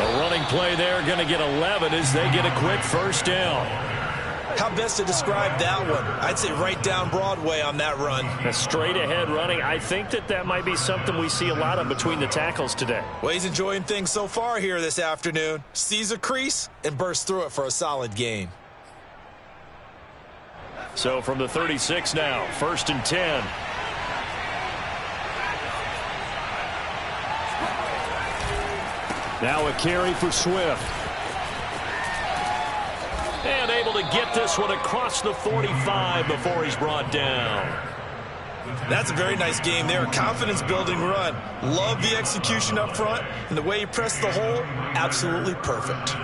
A running play there, going to get 11 as they get a quick first down. How best to describe that one? I'd say right down Broadway on that run. A straight ahead running. I think that might be something we see a lot of between the tackles today. Well, he's enjoying things so far here this afternoon. Sees a crease and bursts through it for a solid gain. So from the 36 now, 1st and 10. Now a carry for Swift. And able to get this one across the 45 before he's brought down. That's a very nice game there. Confidence-building run. Love the execution up front. And the way he pressed the hole, absolutely perfect.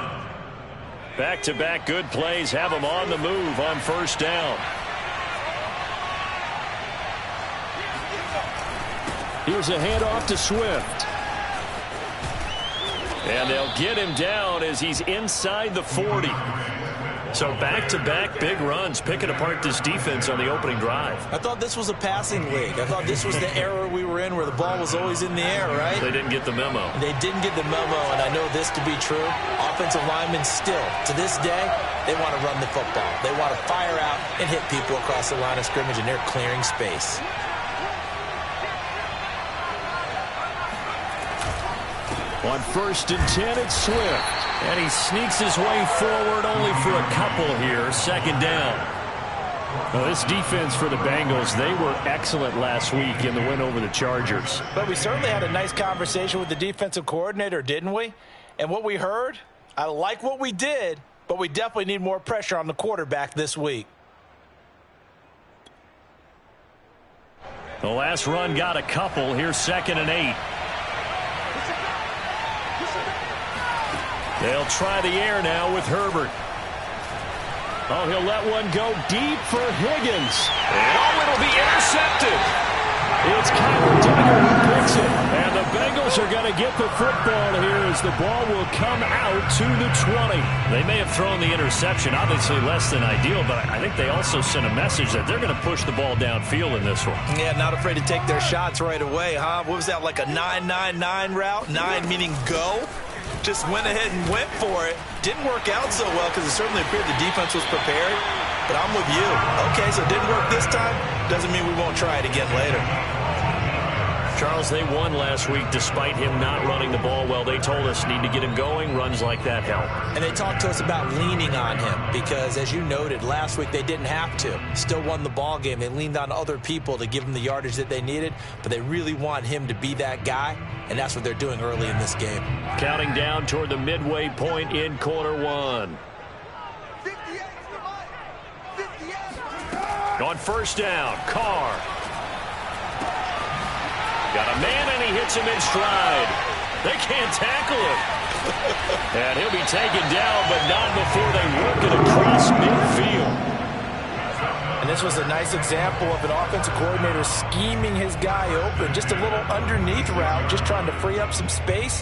Back-to-back good plays have him on the move on 1st down. Here's a handoff to Swift. And they'll get him down as he's inside the 40. So back-to-back big runs, picking apart this defense on the opening drive. I thought this was a passing league. I thought this was the era we were in where the ball was always in the air, right? They didn't get the memo. They didn't get the memo, and I know this to be true. Offensive linemen still, to this day, they want to run the football. They want to fire out and hit people across the line of scrimmage, and they're clearing space. On 1st and 10, it's Swift. And he sneaks his way forward only for a couple here. 2nd down. Well, this defense for the Bengals, they were excellent last week in the win over the Chargers. But we certainly had a nice conversation with the defensive coordinator, didn't we? And what we heard, I like what we did, but we definitely need more pressure on the quarterback this week. The last run got a couple. Here's 2nd and 8. They'll try the air now with Herbert. Oh, he'll let one go deep for Higgins. And oh, it'll be intercepted. It's Kyler Duggar who picks it. And the Bengals are going to get the football here as the ball will come out to the 20. They may have thrown the interception, obviously less than ideal, but I think they also sent a message that they're going to push the ball downfield in this one. Yeah, not afraid to take their shots right away, huh? What was that, like a 9-9-9 route? 9 meaning go? Just went ahead and went for it. Didn't work out so well because it certainly appeared the defense was prepared. But I'm with you. Okay, so it didn't work this time. Doesn't mean we won't try it again later. Charles, they won last week despite him not running the ball well. They told us need to get him going. Runs like that help. And they talked to us about leaning on him because, as you noted, last week they didn't have to. Still won the ball game. They leaned on other people to give them the yardage that they needed, but they really want him to be that guy, and that's what they're doing early in this game. Counting down toward the midway point in quarter one. On 1st down, Carr. Got a man, and he hits him in stride. They can't tackle him. And he'll be taken down, but not before they work it across midfield. And this was a nice example of an offensive coordinator scheming his guy open. Just a little underneath route, just trying to free up some space,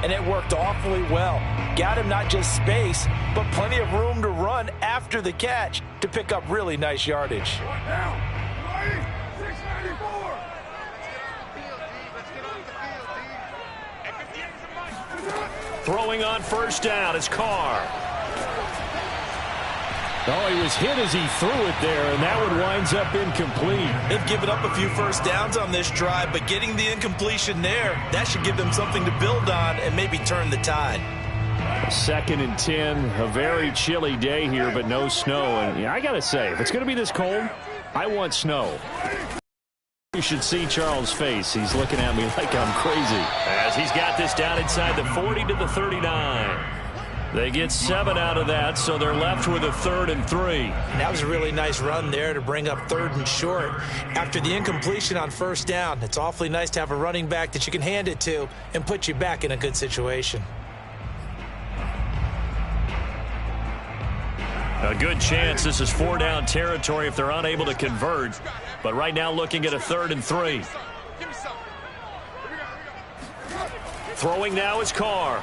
and it worked awfully well. Got him not just space, but plenty of room to run after the catch to pick up really nice yardage. Throwing on 1st down is Carr. Oh, he was hit as he threw it there, and that one winds up incomplete. They've given up a few first downs on this drive, but getting the incompletion there, that should give them something to build on and maybe turn the tide. 2nd and 10, a very chilly day here, but no snow. And yeah, I got to say, if it's going to be this cold, I want snow. You should see Charles' face. He's looking at me like I'm crazy. As he's got this down inside the 40 to the 39. They get 7 out of that, so they're left with a 3rd and 3. That was a really nice run there to bring up 3rd and short. After the incompletion on 1st down, it's awfully nice to have a running back that you can hand it to and put you back in a good situation. A good chance this is 4-down territory if they're unable to convert. But right now looking at a 3rd and 3. Throwing now is Carr.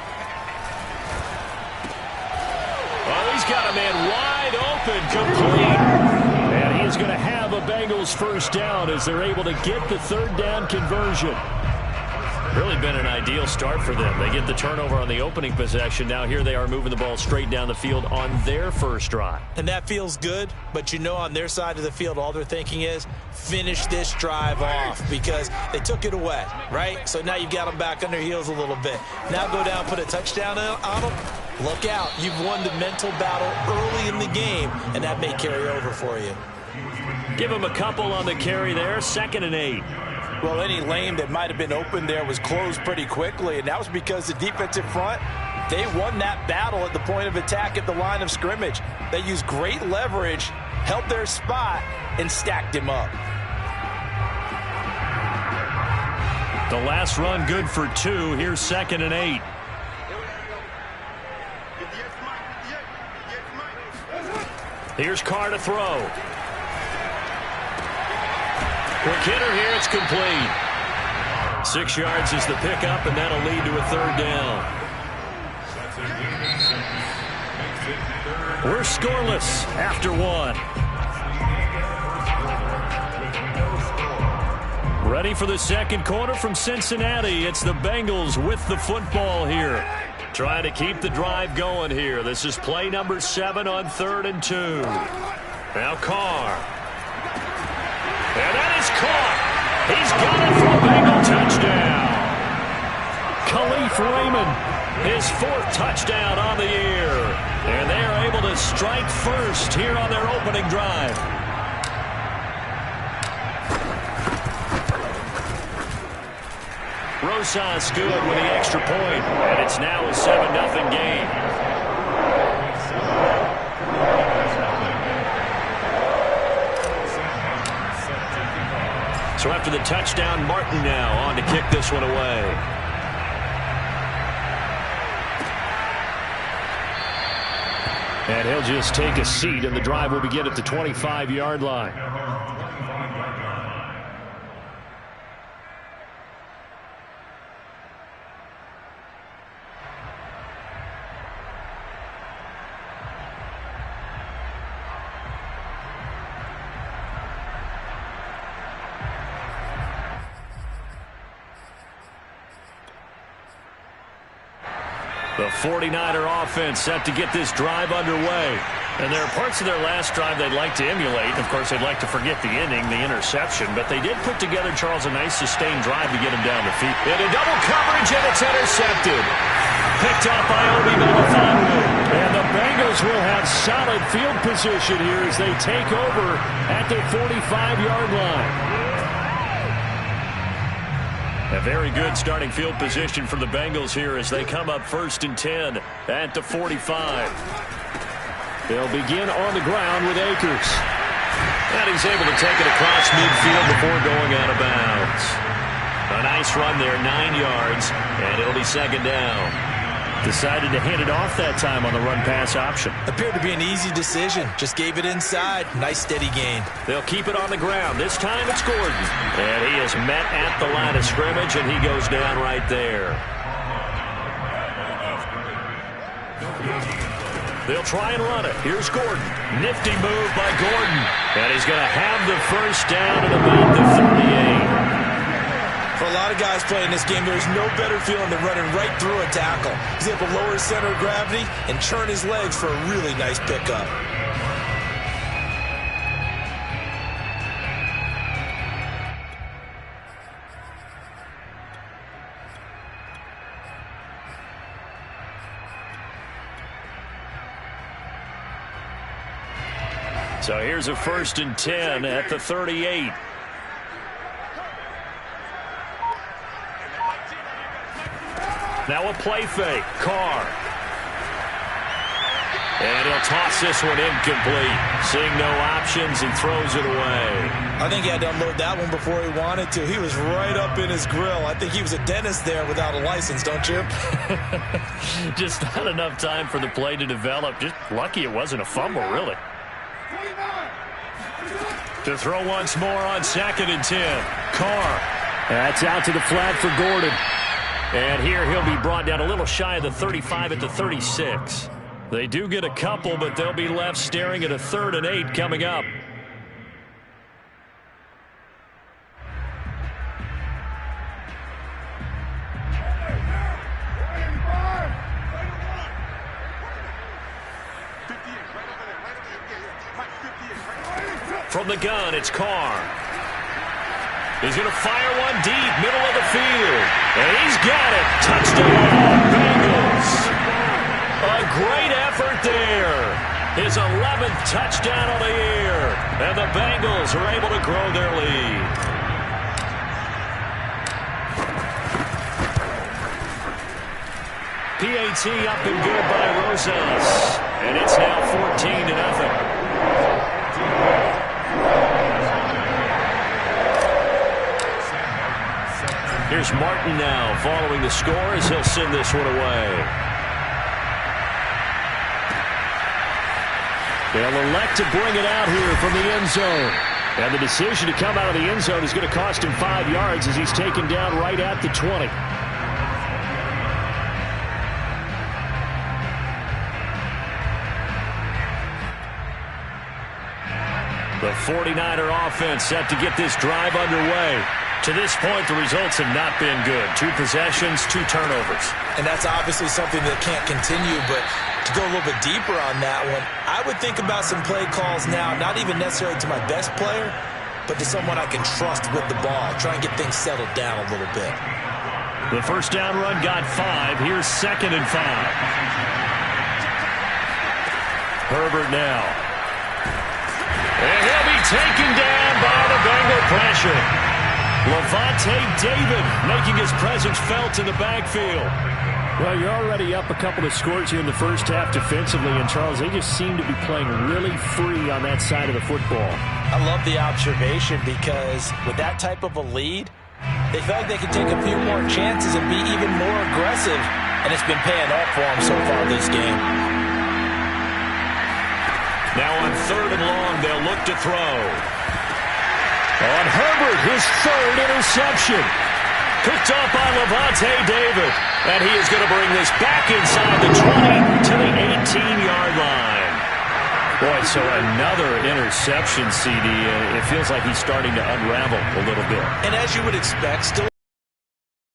Oh, he's got a man wide open, complete. And he is going to have a Bengals 1st down as they're able to get the 3rd down conversion. Really been an ideal start for them. They get the turnover on the opening possession. Now here they are moving the ball straight down the field on their first drive. And that feels good, but you know on their side of the field, all they're thinking is finish this drive off because they took it away, right? So now you've got them back on their heels a little bit. Now go down, put a touchdown on them. Look out. You've won the mental battle early in the game, and that may carry over for you. Give them a couple on the carry there. 2nd and 8. Well, any lane that might have been open there was closed pretty quickly, and that was because the defensive front, they won that battle at the point of attack at the line of scrimmage. They used great leverage, held their spot, and stacked him up. The last run good for 2. Here's 2nd and 8. Here's Carr to throw. Quick hitter here, it's complete. 6 yards is the pickup, and that'll lead to a 3rd down. We're scoreless after 1. Ready for the second quarter from Cincinnati. It's the Bengals with the football here. Trying to keep the drive going here. This is play number 7 on 3rd and 2. Now Carr. And that is caught. He's got it for a Bengal touchdown. Khalif Raymond, his 4th touchdown on the year. And they are able to strike first here on their opening drive. Rosas good with the extra point. And it's now a 7-0 game. So after the touchdown, Martin now on to kick this one away. And he'll just take a seat, and the drive will begin at the 25-yard line. The 49er offense set to get this drive underway. And there are parts of their last drive they'd like to emulate. Of course, they'd like to forget the inning, the interception. But they did put together, Charles, a nice sustained drive to get him down the field. Into double coverage, and it's intercepted. Picked up by Obi Melifonwu. And the Bengals will have solid field position here as they take over at their 45-yard line. A very good starting field position for the Bengals here as they come up 1st and 10 at the 45. They'll begin on the ground with Akers. And he's able to take it across midfield before going out of bounds. A nice run there, 9 yards, and it'll be 2nd down. Decided to hand it off that time on the run-pass option. Appeared to be an easy decision. Just gave it inside. Nice steady gain. They'll keep it on the ground. This time it's Gordon. And he is met at the line of scrimmage, and he goes down right there. They'll try and run it. Here's Gordon. Nifty move by Gordon. And he's going to have the first down at about the 38. For a lot of guys playing this game, there's no better feeling than running right through a tackle. He's able to lower his center of gravity and churn his legs for a really nice pickup. So here's a 1st and 10 at the 38. Now a play fake. Carr. And he'll toss this one incomplete. Seeing no options, he throws it away. I think he had to unload that one before he wanted to. He was right up in his grill. I think he was a dentist there without a license, don't you? Just not enough time for the play to develop. Just lucky it wasn't a fumble, really. To throw once more on 2nd and 10. Carr. That's out to the flat for Gordon. And here he'll be brought down a little shy of the 35 at the 36. They do get a couple, but they'll be left staring at a 3rd and 8 coming up. From the gun, it's Carr. He's going to fire one deep, middle of the field. And he's got it. Touchdown, Bengals. A great effort there. His 11th touchdown of the year. And the Bengals are able to grow their lead. PAT up and good by Rosas. And it's now 14-0. Here's Martin now following the score as he'll send this one away. They'll elect to bring it out here from the end zone. And the decision to come out of the end zone is going to cost him 5 yards as he's taken down right at the 20. The 49er offense set to get this drive underway. To this point, the results have not been good. 2 possessions, 2 turnovers. And that's obviously something that can't continue, but to go a little bit deeper on that one, I would think about some play calls now, not even necessarily to my best player, but to someone I can trust with the ball. Try and get things settled down a little bit. The first down run got 5. Here's 2nd and 5. Herbert now. And he'll be taken down by the Bengal pressure. Lavonte David making his presence felt in the backfield. Well, you're already up a couple of scores here in the first half defensively, and Charles, they just seem to be playing really free on that side of the football. I love the observation because with that type of a lead, they feel like they can take a few more chances and be even more aggressive, and it's been paying off for them so far this game. Now on 3rd and long, they'll look to throw. On Herbert, his 3rd interception. Picked up by Lavonte David. And he is going to bring this back inside the 20 to the 18-yard line. Boy, so another interception, CD. It feels like he's starting to unravel a little bit. And as you would expect, still in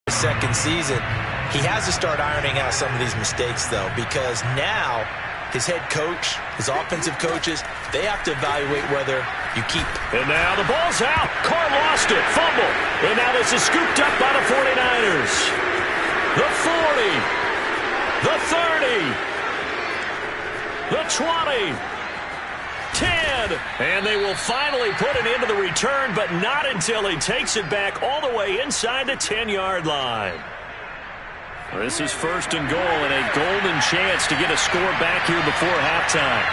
his 2nd season, he has to start ironing out some of these mistakes, though, because now his head coach, his offensive coaches, they have to evaluate whether you keep. And now the ball's out. Carr lost it. Fumble. And now this is scooped up by the 49ers. The 40. The 30. The 20. 10. And they will finally put an end to the return, but not until he takes it back all the way inside the 10-yard line. This is 1st and goal and a golden chance to get a score back here before halftime.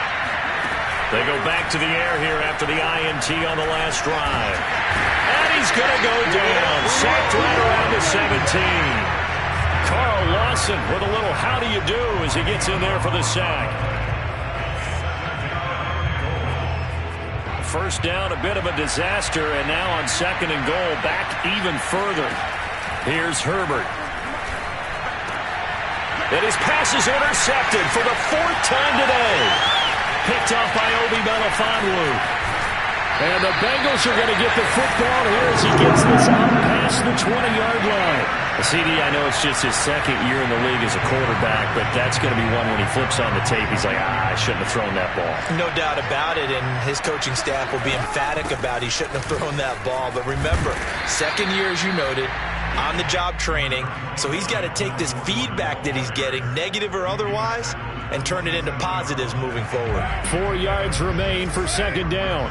They go back to the air here after the INT on the last drive. And he's going to go down. Sacked right around the 17. Carl Lawson with a little how do you do as he gets in there for the sack. First down, a bit of a disaster, and now on 2nd and goal, back even further. Here's Herbert. And his pass is intercepted for the 4th time today. Picked off by Obi Melifonwu. And the Bengals are going to get the football here as he gets this out past the 20-yard line. CD, I know it's just his 2nd year in the league as a quarterback, but that's going to be one when he flips on the tape. He's like, I shouldn't have thrown that ball. No doubt about it, and his coaching staff will be emphatic about he shouldn't have thrown that ball. But remember, 2nd year, as you noted, on-the-job training, so he's got to take this feedback that he's getting, negative or otherwise, and turn it into positives moving forward. 4 yards remain for 2nd down.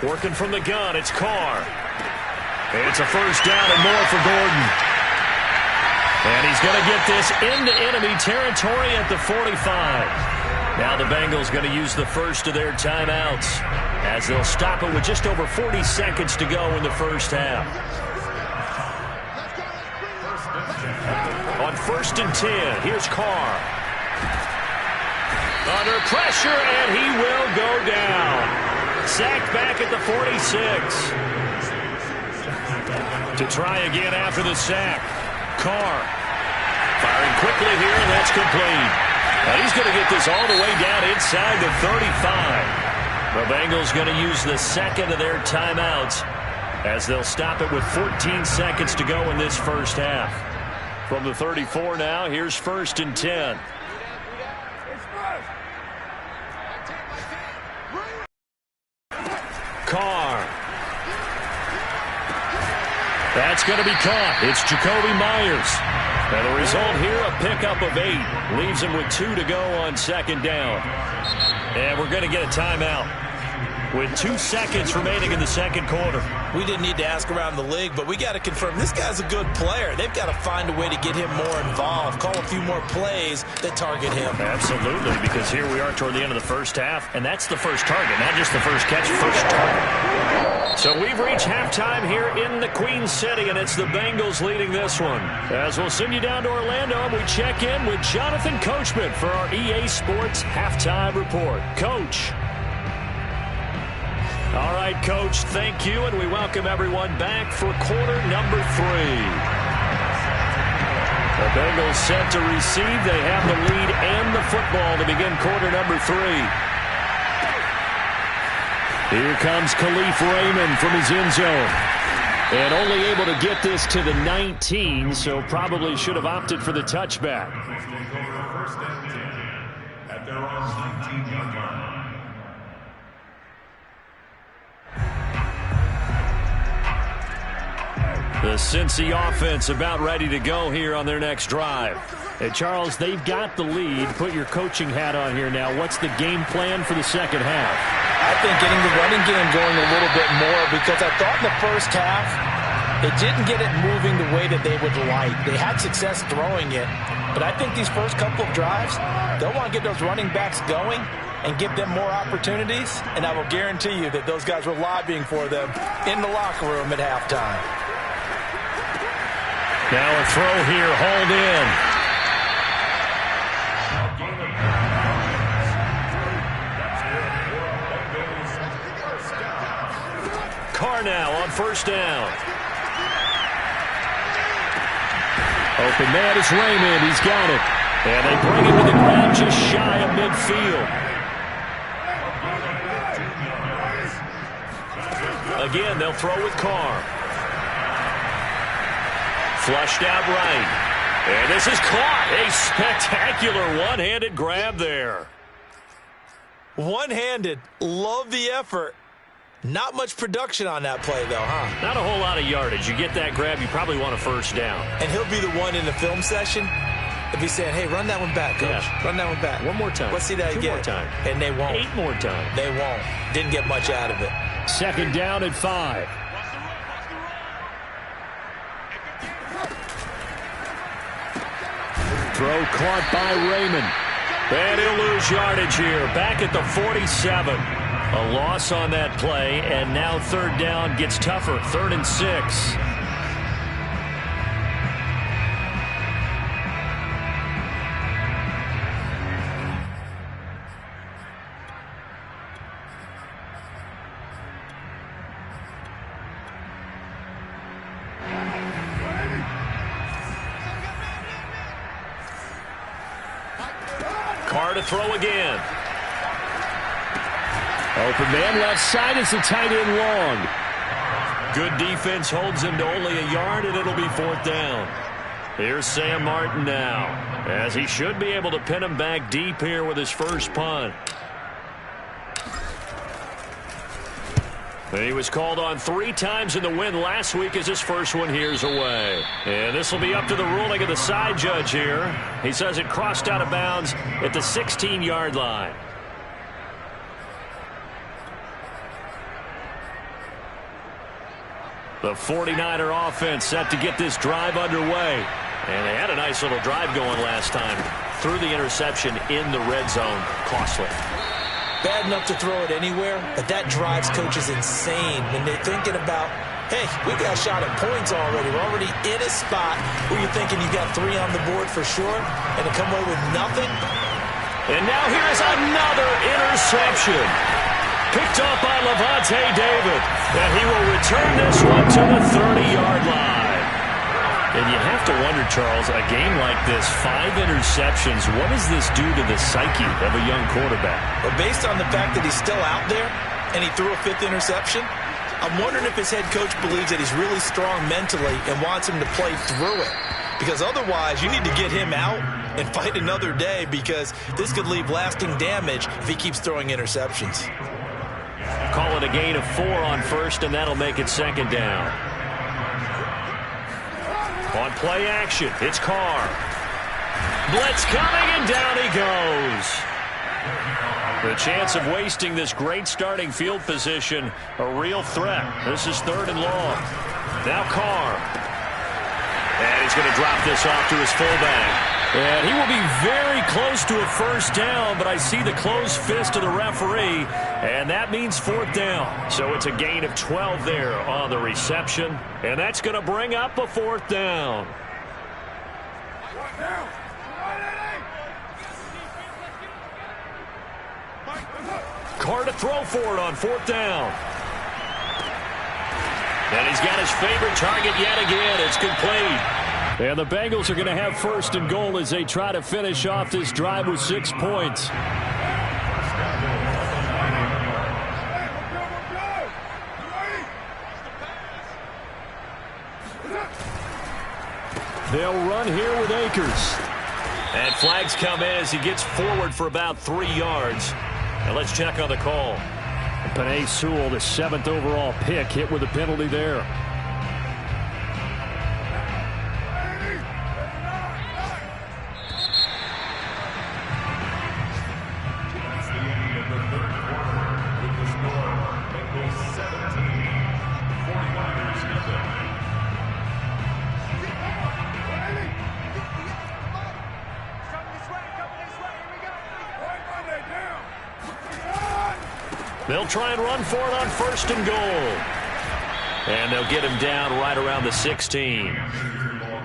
Working from the gun, it's Carr. It's a 1st down and more for Gordon. And he's going to get this into enemy territory at the 45. Now the Bengals going to use the first of their timeouts as they'll stop it with just over 40 seconds to go in the first half. On 1st and 10, here's Carr. Under pressure, and he will go down. Sacked back at the 46. To try again after the sack. Carr firing quickly here, and that's complete. Now he's going to get this all the way down inside the 35. The Bengals going to use the 2nd of their timeouts as they'll stop it with 14 seconds to go in this first half. From the 34 now, here's 1st and 10. Carr. That's going to be caught. It's Jakobi Meyers. And the result here, a pickup of 8. Leaves him with 2 to go on second down. And we're going to get a timeout with 2 seconds remaining in the second quarter. We didn't need to ask around the league, but we got to confirm this guy's a good player. They've got to find a way to get him more involved, call a few more plays that target him. Absolutely, because here we are toward the end of the first half, and that's the first target, not just the first catch, first target. So we've reached halftime here in the Queen City, and it's the Bengals leading this one. As we'll send you down to Orlando, and we check in with Jonathan Coachman for our EA Sports Halftime Report. Coach. All right, Coach, thank you, and we welcome everyone back for quarter number 3. The Bengals set to receive. They have the lead and the football to begin quarter number 3. Here comes Khalif Raymond from his end zone. And only able to get this to the 19, so probably should have opted for the touchback. At their own 19-yard line. The Cincy offense about ready to go here on their next drive. Hey, Charles, they've got the lead. Put your coaching hat on here now. What's the game plan for the second half? I think getting the running game going a little bit more, because I thought in the first half it didn't get it moving the way that they would like. They had success throwing it, but I think these first couple of drives, they'll want to get those running backs going and give them more opportunities, and I will guarantee you that those guys were lobbying for them in the locker room at halftime. Now a throw here, hauled in. Carr now on first down. Open man is Raymond. He's got it. And they bring him to the ground just shy of midfield. Again, they'll throw with Carr. Flushed out right. And this is caught. A spectacular one-handed grab there. One-handed. Love the effort. Not much production on that play, though, huh? Not a whole lot of yardage. You get that grab, you probably want a first down. And he'll be the one in the film session. He'll be saying, hey, run that one back, Coach. Yeah. Run that one back. One more time. Let's see that again. 2 more times. And they won't. 8 more times. They won't. Didn't get much out of it. Second down at 5. Throw caught by Raymond. And he'll lose yardage here. Back at the 47. A loss on that play, and now third down gets tougher. 3rd and 6. Carr to throw again. Open man left side. It's a tight end long. Good defense holds him to only a yard, and it'll be 4th down. Here's Sam Martin now, as he should be able to pin him back deep here with his first punt. He was called on 3 times in the win last week as his first one here's away. And this will be up to the ruling of the side judge here. He says it crossed out of bounds at the 16-yard line. The 49er offense set to get this drive underway. And they had a nice little drive going last time. Threw the interception in the red zone. Costly. Bad enough to throw it anywhere, but that drives coaches insane when they're thinking about, hey, we got a shot at points already. We're already in a spot where you're thinking you got 3 on the board for sure, and to come away with nothing. And now here is another interception. Picked up by Lavonte David. And he will return this one to the 30-yard line. And you have to wonder, Charles, a game like this, 5 interceptions, what does this do to the psyche of a young quarterback? Well, based on the fact that he's still out there and he threw a 5th interception, I'm wondering if his head coach believes that he's really strong mentally and wants him to play through it. Because otherwise, you need to get him out and fight another day, because this could leave lasting damage if he keeps throwing interceptions. call it a gain of 4 on first, and that'll make it second down. On play action, it's Carr. Blitz coming, and down he goes. The chance of wasting this great starting field position, a real threat. This is 3rd and long. Now Carr. And he's going to drop this off to his fullback. And he will be very close to a first down, but I see the closed fist of the referee, and that means 4th down. So it's a gain of 12 there on the reception, and that's going to bring up a 4th down. Carr to throw for it on 4th down. And he's got his favorite target yet again. It's complete. And the Bengals are going to have 1st and goal as they try to finish off this drive with 6 points. They'll run here with Akers. And flags come in as he gets forward for about 3 yards. And let's check on the call. Penei Sewell, the 7th overall pick, hit with a penalty there. They'll try and run for it on 1st and goal. And they'll get him down right around the 16.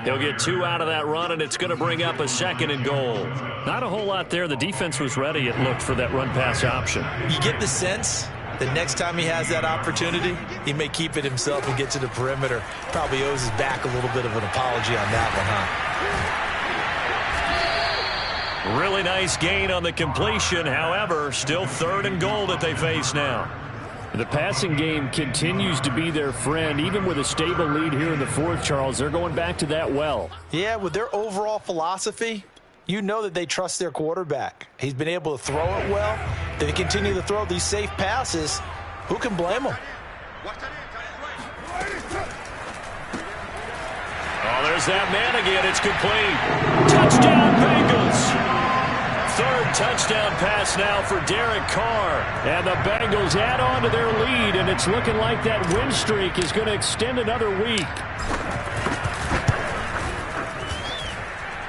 He'll get 2 out of that run, and it's going to bring up a 2nd and goal. Not a whole lot there. The defense was ready, it looked, for that run-pass option. You get the sense that next time he has that opportunity, he may keep it himself and get to the perimeter. Probably owes his back a little bit of an apology on that one, huh? Really nice gain on the completion. However, still 3rd and goal that they face now. The passing game continues to be their friend. Even with a stable lead here in the 4th, Charles, they're going back to that well. Yeah, with their overall philosophy, you know that they trust their quarterback. He's been able to throw it well. They continue to throw these safe passes. Who can blame them? Oh, there's that man again. It's complete. Touchdown, Bengals. 3rd touchdown pass now for Derek Carr. And the Bengals add on to their lead, and it's looking like that win streak is going to extend another week.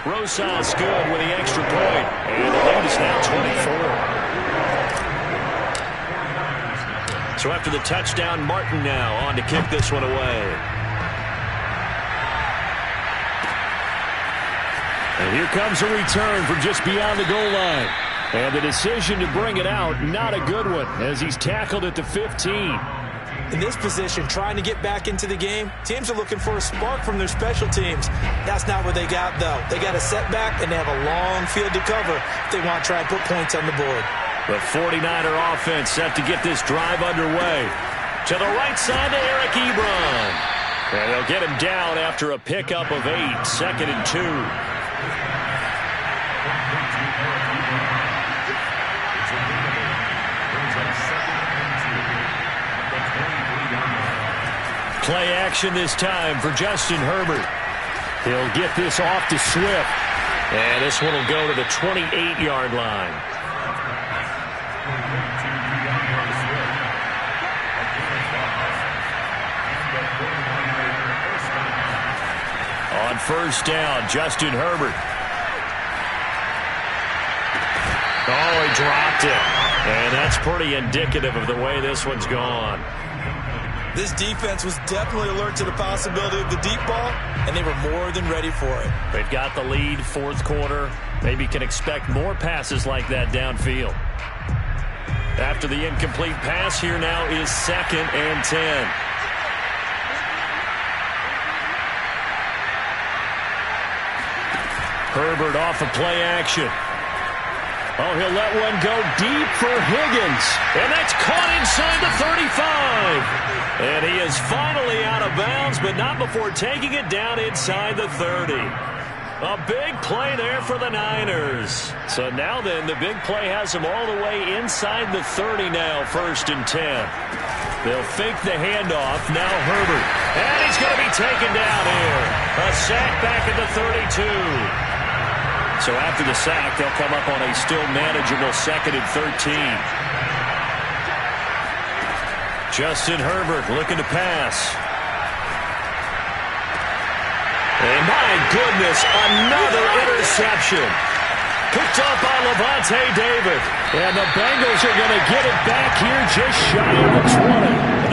Rosas good with the extra point. And the lead is now 24. So after the touchdown, Martin now on to kick this one away. And here comes a return from just beyond the goal line. And the decision to bring it out, not a good one, as he's tackled at the 15. In this position, trying to get back into the game, teams are looking for a spark from their special teams. That's not what they got, though. They got a setback, and they have a long field to cover if they want to try and put points on the board. The 49er offense set to get this drive underway. To the right side to Eric Ebron. And they'll get him down after a pickup of 8, 2nd and 2. Play action this time for Justin Herbert. He'll get this off to Swift. And this one will go to the 28-yard line. On 1st down, Justin Herbert. Oh, he dropped it. And that's pretty indicative of the way this one's gone. This defense was definitely alert to the possibility of the deep ball, and they were more than ready for it. They've got the lead, 4th quarter. Maybe can expect more passes like that downfield. After the incomplete pass, here now is 2nd and 10. Herbert off of play action. Oh, he'll let one go deep for Higgins. And that's caught inside the 35. And he is finally out of bounds, but not before taking it down inside the 30. A big play there for the Niners. So now then, the big play has them all the way inside the 30 now, 1st and 10. They'll fake the handoff. Now Herbert. And he's going to be taken down here. A sack back at the 32. So after the sack, they'll come up on a still manageable 2nd and 13. Justin Herbert looking to pass. And my goodness, another interception. Picked up by Lavonte David. And the Bengals are going to get it back here just shy of the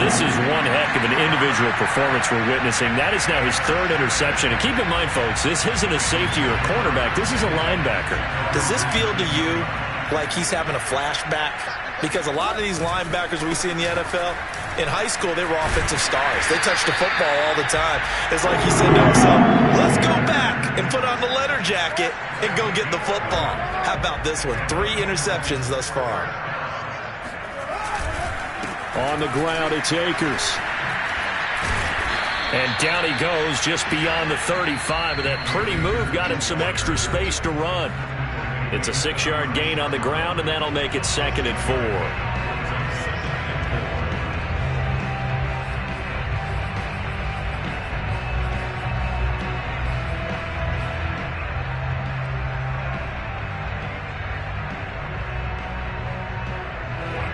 20. This is one heck of an individual performance we're witnessing. That is now his 3rd interception. And keep in mind, folks, this isn't a safety or a cornerback. This is a linebacker. Does this feel to you like he's having a flashback? Because a lot of these linebackers we see in the NFL, in high school, they were offensive stars. They touched the football all the time. It's like he said to himself, let's go back and put on the leather jacket and go get the football. How about this one? 3 interceptions thus far. On the ground, it's Akers. And down he goes just beyond the 35. But that pretty move got him some extra space to run. It's a 6-yard gain on the ground, and that'll make it 2nd and 4.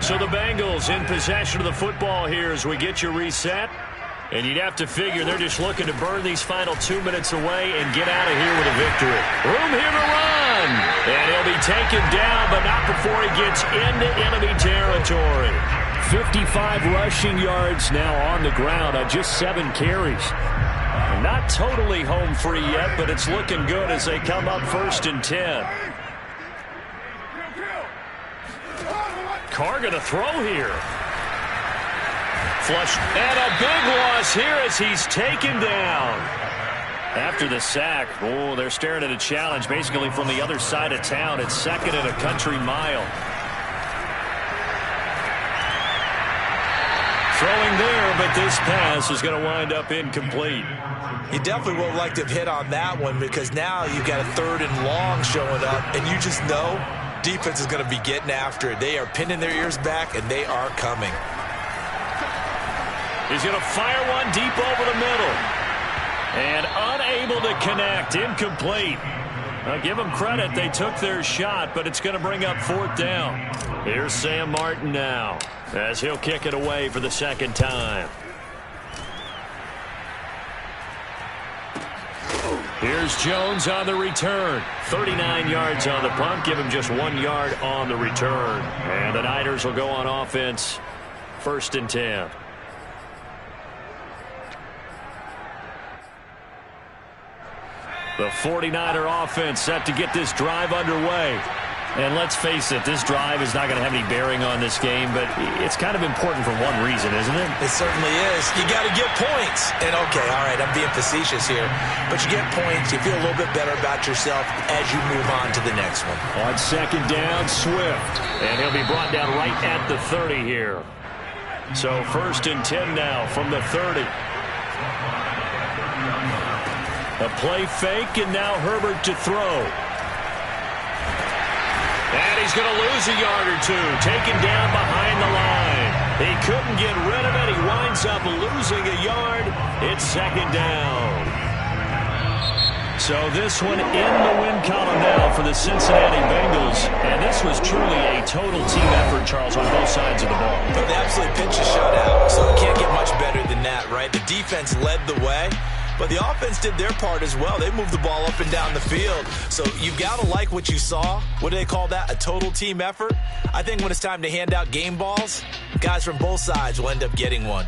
So the Bengals in possession of the football here as we get you reset. And you'd have to figure they're just looking to burn these final 2 minutes away and get out of here with a victory. Room here to run. And he'll be taken down, but not before he gets into enemy territory. 55 rushing yards now on the ground on just 7 carries. Not totally home free yet, but it's looking good as they come up 1st and 10. Carr going to throw here. Flush. And a big loss here as he's taken down. After the sack, oh, they're staring at a challenge basically from the other side of town. It's 2nd and a country mile. Throwing there, but this pass is going to wind up incomplete. You definitely would have liked to have hit on that one because now you've got a 3rd and long showing up, and you just know defense is going to be getting after it. They are pinning their ears back, and they are coming. He's going to fire one deep over the middle. And unable to connect. Incomplete. I'll give them credit. They took their shot, but it's going to bring up 4th down. Here's Sam Martin now as he'll kick it away for the 2nd time. Here's Jones on the return. 39 yards on the punt. Give him just 1 yard on the return. And the Niners will go on offense. 1st and 10. The 49er offense set to get this drive underway. And let's face it, this drive is not going to have any bearing on this game, but it's kind of important for one reason, isn't it? It certainly is. You got to get points. And, okay, all right, I'm being facetious here, but you get points, you feel a little bit better about yourself as you move on to the next one. On 2nd down, Swift. And he'll be brought down right at the 30 here. So 1st and 10 now from the 30. A play fake, and now Herbert to throw. And he's going to lose a yard or two, taken down behind the line. He couldn't get rid of it. He winds up losing a yard. It's 2nd down. So this one in the win column now for the Cincinnati Bengals. And this was truly a total team effort, Charles, on both sides of the ball. But they absolutely pitched a shutout, so it can't get much better than that, right? The defense led the way. But the offense did their part as well. They moved the ball up and down the field. So you've got to like what you saw. What do they call that? A total team effort? I think when it's time to hand out game balls, guys from both sides will end up getting one.